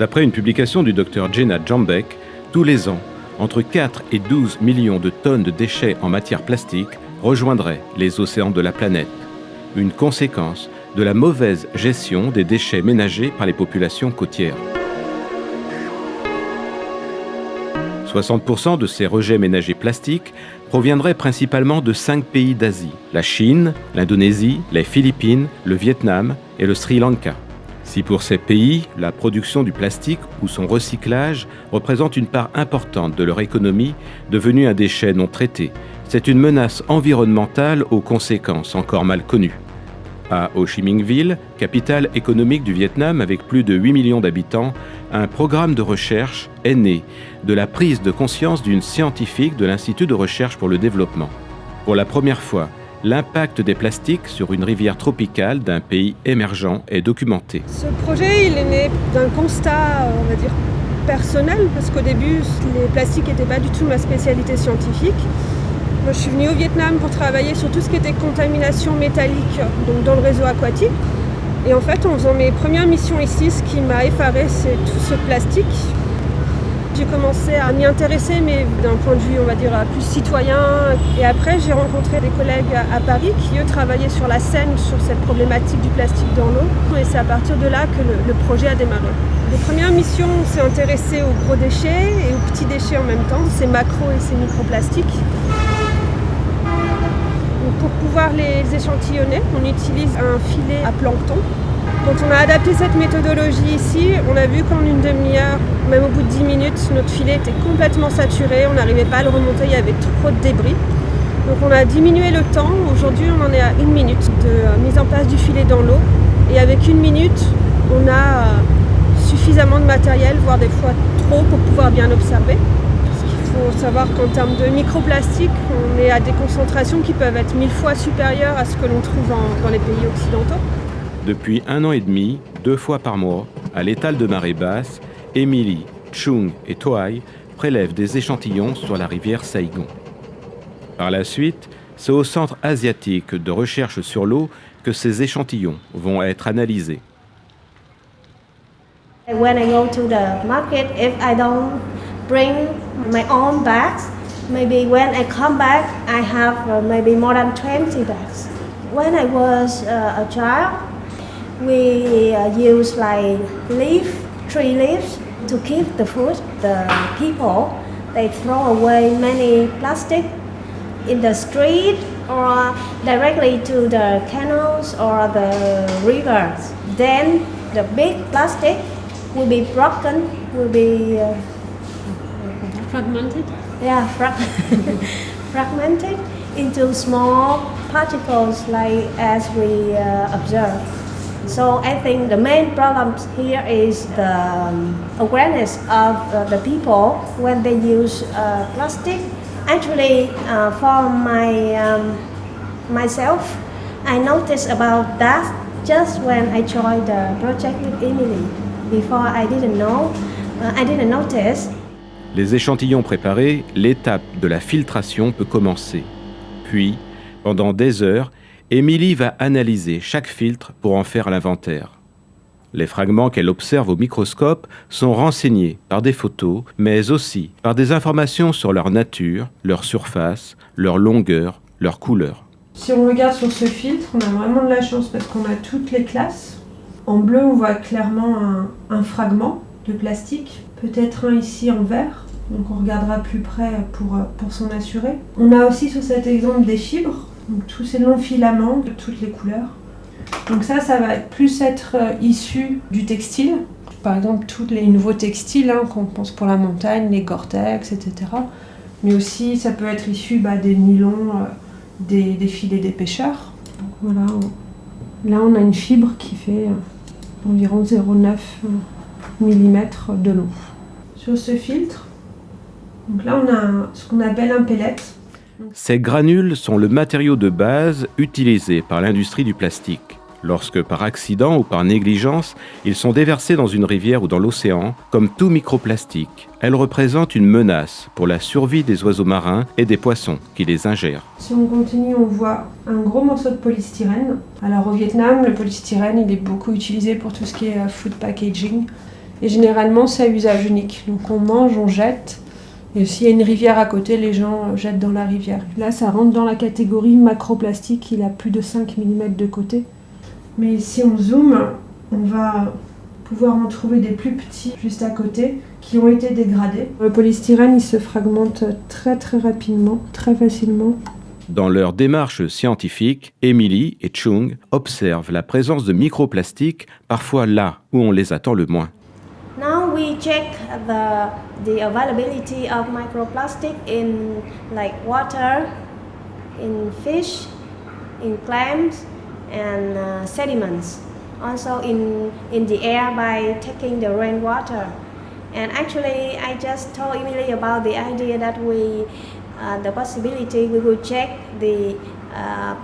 D'après une publication du Dr Jenna Jambeck, tous les ans, entre 4 et 12 millions de tonnes de déchets en matière plastique rejoindraient les océans de la planète. Une conséquence de la mauvaise gestion des déchets ménagers par les populations côtières. 60% de ces rejets ménagers plastiques proviendraient principalement de 5 pays d'Asie, la Chine, l'Indonésie, les Philippines, le Vietnam et le Sri Lanka. Si pour ces pays, la production du plastique ou son recyclage représente une part importante de leur économie, devenue un déchet non traité, c'est une menace environnementale aux conséquences encore mal connues. À Ho Chi Minh Ville, capitale économique du Vietnam avec plus de 8 millions d'habitants, un programme de recherche est né de la prise de conscience d'une scientifique de l'Institut de recherche pour le développement. Pour la première fois, l'impact des plastiques sur une rivière tropicale d'un pays émergent est documenté. Ce projet, il est né d'un constat, on va dire, personnel, parce qu'au début, les plastiques n'étaient pas du tout ma spécialité scientifique. Moi, je suis venue au Vietnam pour travailler sur tout ce qui était contamination métallique, donc dans le réseau aquatique. Et en fait, en faisant mes premières missions ici, ce qui m'a effarée, c'est tout ce plastique. J'ai commencé à m'y intéresser, mais d'un point de vue, on va dire, plus citoyen. Et après, j'ai rencontré des collègues à Paris qui, eux, travaillaient sur la Seine, sur cette problématique du plastique dans l'eau. Et c'est à partir de là que le projet a démarré. Les premières missions, on s'est intéressé aux gros déchets et aux petits déchets en même temps, ces macros et ces microplastiques. Pour pouvoir les échantillonner, on utilise un filet à plancton. Quand on a adapté cette méthodologie ici, on a vu qu'en une demi-heure, même au bout de 10 minutes, notre filet était complètement saturé, on n'arrivait pas à le remonter, il y avait trop de débris. Donc on a diminué le temps, aujourd'hui on en est à 1 minute de mise en place du filet dans l'eau. Et avec 1 minute, on a suffisamment de matériel, voire des fois trop, pour pouvoir bien observer. Il faut savoir qu'en termes de microplastique, on est à des concentrations qui peuvent être 1000 fois supérieures à ce que l'on trouve dans les pays occidentaux. Depuis 1 an et demi, 2 fois par mois, à l'étal de marée basse, Emily, Chung et Toai prélèvent des échantillons sur la rivière Saigon. Par la suite, c'est au Centre asiatique de recherche sur l'eau que ces échantillons vont être analysés. When I go to the market, if I don't bring my own bags, maybe when I come back, I have maybe more than 20 bags. When I was a child, we use like tree leaves to keep the food. The people, they throw away many plastic in the street or directly to the canals or the rivers. Then the big plastic will be broken, will be Fragmented? Yeah, fragmented into small particles like as we observe. So I think the main problem here is the awareness of the people when they use plastic. Actually, for myself, I noticed about that just when I joined the project with Emily. Before I didn't notice. Les échantillons préparés, l'étape de la filtration peut commencer. Puis, pendant des heures, Emily va analyser chaque filtre pour en faire l'inventaire. Les fragments qu'elle observe au microscope sont renseignés par des photos, mais aussi par des informations sur leur nature, leur surface, leur longueur, leur couleur. Si on regarde sur ce filtre, on a vraiment de la chance parce qu'on a toutes les classes. En bleu, on voit clairement un fragment de plastique, peut-être un ici en vert, donc on regardera plus près pour s'en assurer. On a aussi sur cet exemple des fibres, donc tous ces longs filaments de toutes les couleurs. Donc ça va plus être issu du textile. Par exemple, tous les nouveaux textiles qu'on pense pour la montagne, les Gore-Tex, etc. Mais aussi, ça peut être issu des nylons, des filets des pêcheurs. Donc voilà, là on a une fibre qui fait environ 0,9 mm de long. Sur ce filtre, donc là on a ce qu'on appelle un pellet. Ces granules sont le matériau de base utilisé par l'industrie du plastique. Lorsque, par accident ou par négligence, ils sont déversés dans une rivière ou dans l'océan, comme tout microplastique, elles représentent une menace pour la survie des oiseaux marins et des poissons qui les ingèrent. Si on continue, on voit un gros morceau de polystyrène. Alors au Vietnam, le polystyrène, il est beaucoup utilisé pour tout ce qui est food packaging. Et généralement, c'est à usage unique. Donc on mange, on jette. Et s'il y a une rivière à côté, les gens jettent dans la rivière. Là, ça rentre dans la catégorie macroplastique. Il a plus de 5 mm de côté. Mais si on zoome, on va pouvoir en trouver des plus petits juste à côté qui ont été dégradés. Le polystyrène, il se fragmente très très rapidement, très facilement. Dans leur démarche scientifique, Emily et Chung observent la présence de microplastiques parfois là où on les attend le moins. Now we check the availability of microplastic in like water, in fish, in clams and sediments. Also in the air by taking the rainwater. And actually I just told Emily about the idea that the possibility we will check the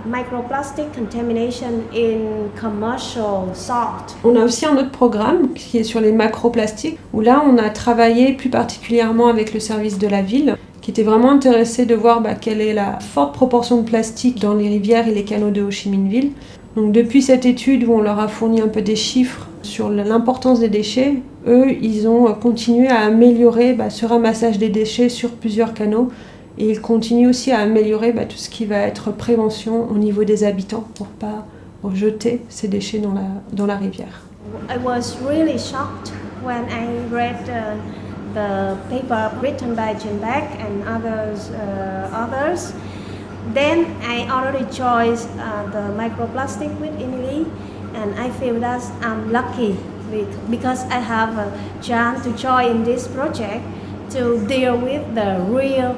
microplastic contamination in commercial salt. On a aussi un autre programme qui est sur les macroplastiques, où là on a travaillé plus particulièrement avec le service de la ville, qui était vraiment intéressé de voir quelle est la forte proportion de plastique dans les rivières et les canaux de Ho Chi Minh Ville. Donc depuis cette étude où on leur a fourni un peu des chiffres sur l'importance des déchets, eux ils ont continué à améliorer ce ramassage des déchets sur plusieurs canaux. Et ils continuent aussi à améliorer tout ce qui va être prévention au niveau des habitants pour pas jeter ces déchets dans la rivière. I was really shocked when I read the paper written by Chen Beck and others. Then I already chose the microplastic with Emily, and I feel that I'm lucky because I have a chance to join this project to deal with the real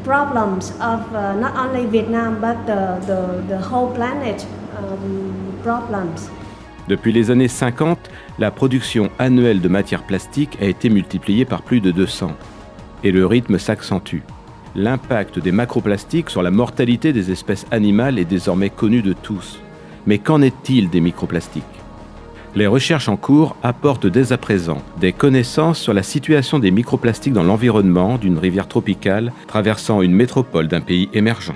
problems of not only Vietnam but the whole planet problems. Depuis les années 50, la production annuelle de matières plastiques a été multipliée par plus de 200. Et le rythme s'accentue. L'impact des macroplastiques sur la mortalité des espèces animales est désormais connu de tous. Mais qu'en est-il des microplastiques ? Les recherches en cours apportent dès à présent des connaissances sur la situation des microplastiques dans l'environnement d'une rivière tropicale traversant une métropole d'un pays émergent.